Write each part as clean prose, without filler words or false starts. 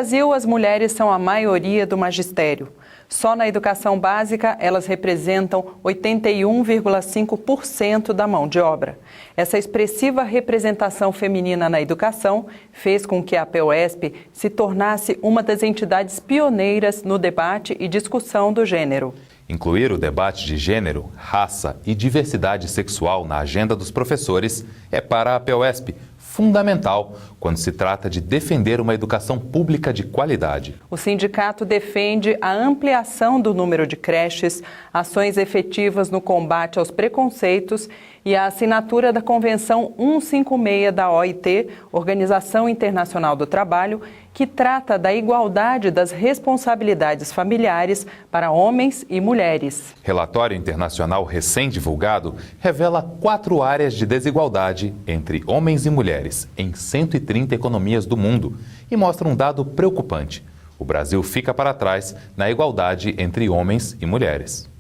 Brasil, as mulheres são a maioria do magistério. Só na educação básica, elas representam 81,5% da mão de obra. Essa expressiva representação feminina na educação fez com que a PUESP se tornasse uma das entidades pioneiras no debate e discussão do gênero. Incluir o debate de gênero, raça e diversidade sexual na agenda dos professores é, para a PUESP, fundamental quando se trata de defender uma educação pública de qualidade. O sindicato defende a ampliação do número de creches, ações efetivas no combate aos preconceitos e a assinatura da Convenção 156 da OIT, Organização Internacional do Trabalho, que trata da igualdade das responsabilidades familiares para homens e mulheres. Relatório internacional recém-divulgado revela 4 áreas de desigualdade entre homens e mulheres em 130 economias do mundo e mostra um dado preocupante. O Brasil fica para trás na igualdade entre homens e mulheres.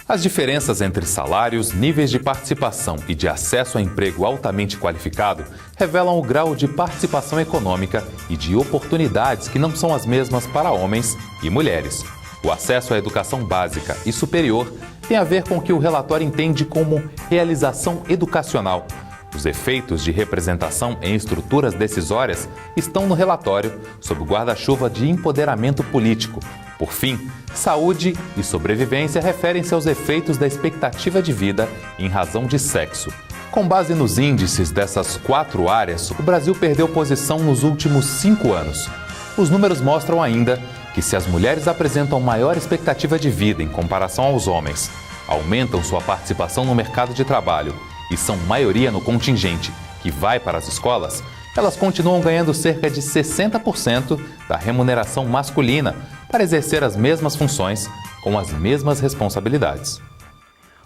As diferenças entre salários, níveis de participação e de acesso a emprego altamente qualificado revelam o grau de participação econômica e de oportunidades que não são as mesmas para homens e mulheres. O acesso à educação básica e superior tem a ver com o que o relatório entende como realização educacional. Os efeitos de representação em estruturas decisórias estão no relatório sob o guarda-chuva de empoderamento político. Por fim, saúde e sobrevivência referem-se aos efeitos da expectativa de vida em razão de sexo. Com base nos índices dessas 4 áreas, o Brasil perdeu posição nos últimos 5 anos. Os números mostram ainda que se as mulheres apresentam maior expectativa de vida em comparação aos homens, aumentam sua participação no mercado de trabalho e são maioria no contingente que vai para as escolas, elas continuam ganhando cerca de 60% da remuneração masculina para exercer as mesmas funções com as mesmas responsabilidades.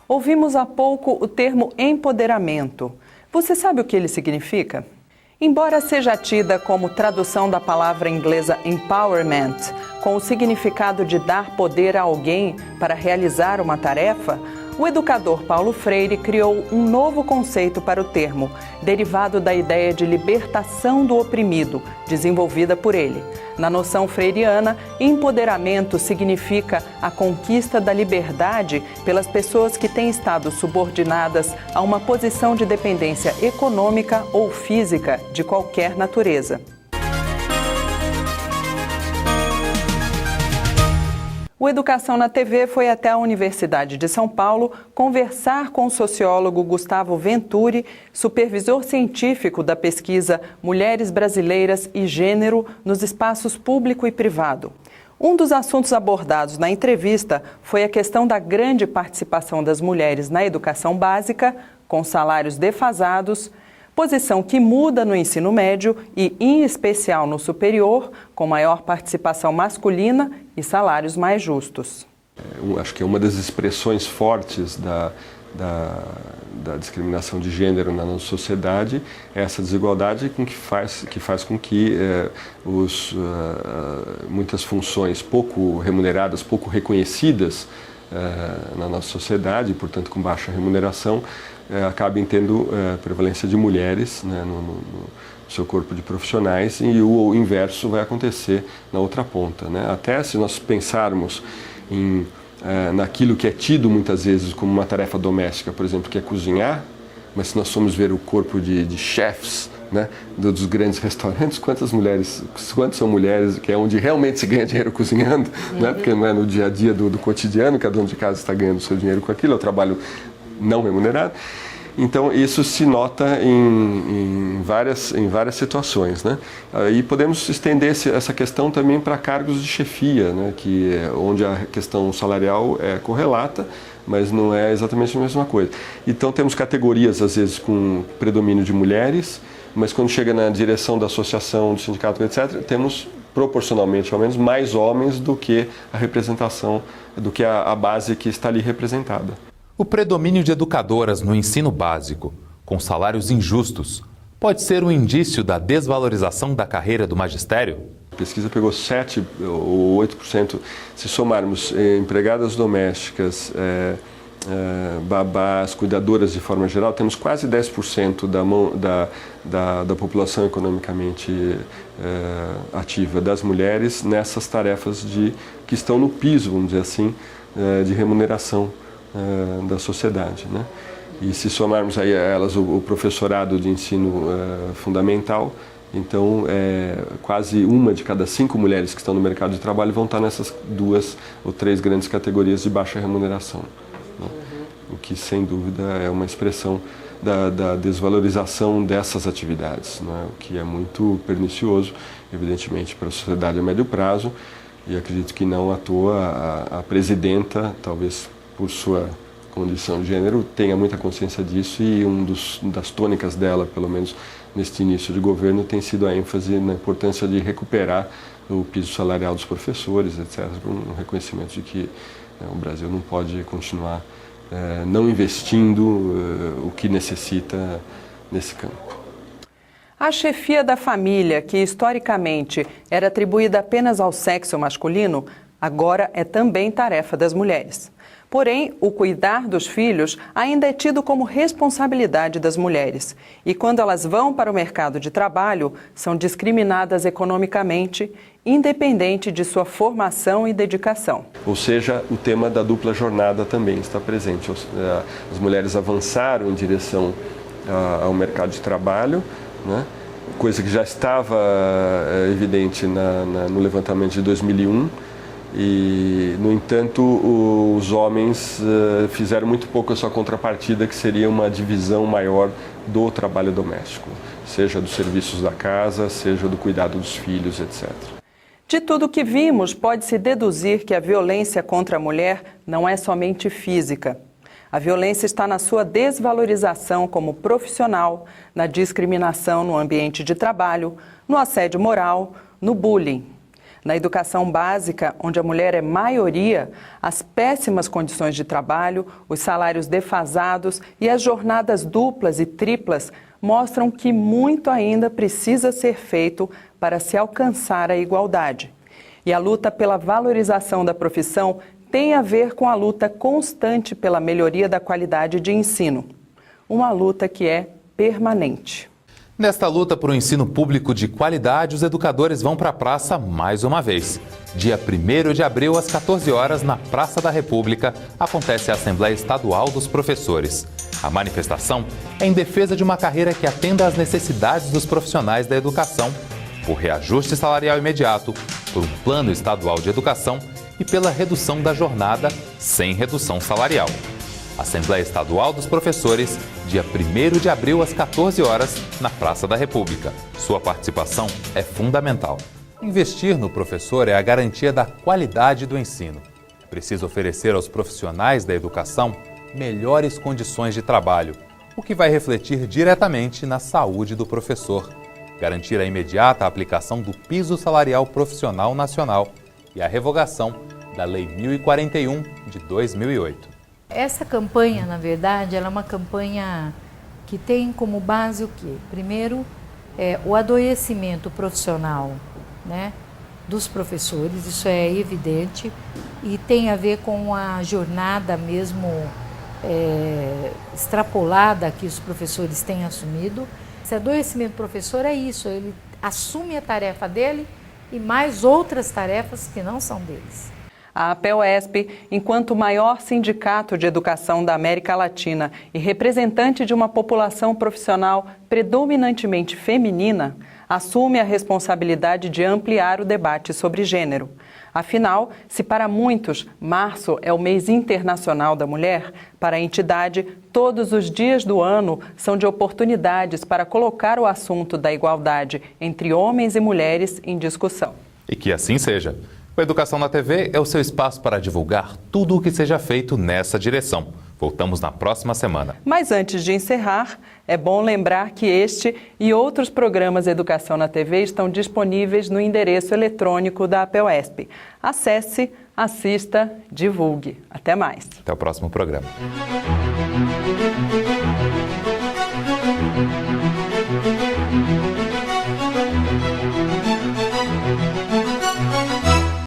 Ouvimos há pouco o termo empoderamento. Você sabe o que ele significa? Embora seja tida como tradução da palavra inglesa empowerment, com o significado de dar poder a alguém para realizar uma tarefa, o educador Paulo Freire criou um novo conceito para o termo, derivado da ideia de libertação do oprimido, desenvolvida por ele. Na noção freiriana, empoderamento significa a conquista da liberdade pelas pessoas que têm estado subordinadas a uma posição de dependência econômica ou física de qualquer natureza. O Educação na TV foi até a Universidade de São Paulo conversar com o sociólogo Gustavo Venturi, supervisor científico da pesquisa Mulheres Brasileiras e Gênero nos Espaços Público e Privado. Um dos assuntos abordados na entrevista foi a questão da grande participação das mulheres na educação básica, com salários defasados, posição que muda no ensino médio e, em especial, no superior, com maior participação masculina e salários mais justos. Acho que é uma das expressões fortes da discriminação de gênero na nossa sociedade, é essa desigualdade que faz com que muitas funções pouco remuneradas, pouco reconhecidas na nossa sociedade, portanto com baixa remuneração, acabem tendo prevalência de mulheres, né, no seu corpo de profissionais, e o inverso vai acontecer na outra ponta, né? Até se nós pensarmos naquilo que é tido muitas vezes como uma tarefa doméstica, por exemplo, que é cozinhar, mas se nós formos ver o corpo de chefs, né, dos grandes restaurantes, quantas são mulheres, que é onde realmente se ganha dinheiro cozinhando, né, porque não é no dia a dia do cotidiano, cada um de casa está ganhando seu dinheiro com aquilo, é o trabalho não remunerado. Então isso se nota em várias situações, né? E podemos estender essa questão também para cargos de chefia, né? Onde a questão salarial é correlata, mas não é exatamente a mesma coisa. Então temos categorias às vezes com predomínio de mulheres, mas quando chega na direção da associação, do sindicato, etc., temos proporcionalmente ao menos mais homens do que a representação, do que a base que está ali representada. O predomínio de educadoras no ensino básico, com salários injustos, pode ser um indício da desvalorização da carreira do magistério? A pesquisa pegou 7 ou 8%, se somarmos empregadas domésticas, babás, cuidadoras de forma geral, temos quase 10% da população economicamente ativa das mulheres nessas tarefas que estão no piso, vamos dizer assim, de remuneração da sociedade, né? E se somarmos aí a elas o professorado de ensino fundamental, então quase 1 de cada 5 mulheres que estão no mercado de trabalho vão estar nessas 2 ou 3 grandes categorias de baixa remuneração, né? O que sem dúvida é uma expressão da desvalorização dessas atividades, né? O que é muito pernicioso, evidentemente, para a sociedade a médio prazo, e acredito que não à toa a presidenta, talvez por sua condição de gênero, tenha muita consciência disso, e das tônicas dela, pelo menos neste início de governo, tem sido a ênfase na importância de recuperar o piso salarial dos professores, etc., um reconhecimento de que o Brasil não pode continuar não investindo o que necessita nesse campo. A chefia da família, que historicamente era atribuída apenas ao sexo masculino, agora é também tarefa das mulheres. Porém, o cuidar dos filhos ainda é tido como responsabilidade das mulheres. E quando elas vão para o mercado de trabalho, são discriminadas economicamente, independente de sua formação e dedicação. Ou seja, o tema da dupla jornada também está presente. As mulheres avançaram em direção ao mercado de trabalho, né? Coisa que já estava evidente no levantamento de 2001. E, no entanto, os homens fizeram muito pouco a sua contrapartida, que seria uma divisão maior do trabalho doméstico, seja dos serviços da casa, seja do cuidado dos filhos, etc. De tudo que vimos, pode-se deduzir que a violência contra a mulher não é somente física. A violência está na sua desvalorização como profissional, na discriminação no ambiente de trabalho, no assédio moral, no bullying. Na educação básica, onde a mulher é maioria, as péssimas condições de trabalho, os salários defasados e as jornadas duplas e triplas mostram que muito ainda precisa ser feito para se alcançar a igualdade. E a luta pela valorização da profissão tem a ver com a luta constante pela melhoria da qualidade de ensino. Uma luta que é permanente. Nesta luta por um ensino público de qualidade, os educadores vão para a praça mais uma vez. Dia 1º de abril, às 14 horas, na Praça da República, acontece a Assembleia Estadual dos Professores. A manifestação é em defesa de uma carreira que atenda às necessidades dos profissionais da educação, por reajuste salarial imediato, por um plano estadual de educação e pela redução da jornada sem redução salarial. Assembleia Estadual dos Professores, dia 1º de abril, às 14 horas, na Praça da República. Sua participação é fundamental. Investir no professor é a garantia da qualidade do ensino. É preciso oferecer aos profissionais da educação melhores condições de trabalho, o que vai refletir diretamente na saúde do professor. Garantir a imediata aplicação do piso salarial profissional nacional e a revogação da Lei 1041 de 2008. Essa campanha, na verdade, ela é uma campanha que tem como base o quê? Primeiro, o adoecimento profissional, né, dos professores, isso é evidente, e tem a ver com a jornada mesmo extrapolada que os professores têm assumido. Esse adoecimento do professor é isso, ele assume a tarefa dele e mais outras tarefas que não são deles. A APEUESP, enquanto maior sindicato de educação da América Latina e representante de uma população profissional predominantemente feminina, assume a responsabilidade de ampliar o debate sobre gênero. Afinal, se para muitos março é o mês internacional da mulher, para a entidade, todos os dias do ano são de oportunidades para colocar o assunto da igualdade entre homens e mulheres em discussão. E que assim seja. O Educação na TV é o seu espaço para divulgar tudo o que seja feito nessa direção. Voltamos na próxima semana. Mas antes de encerrar, é bom lembrar que este e outros programas Educação na TV estão disponíveis no endereço eletrônico da APEUESP. Acesse, assista, divulgue. Até mais. Até o próximo programa.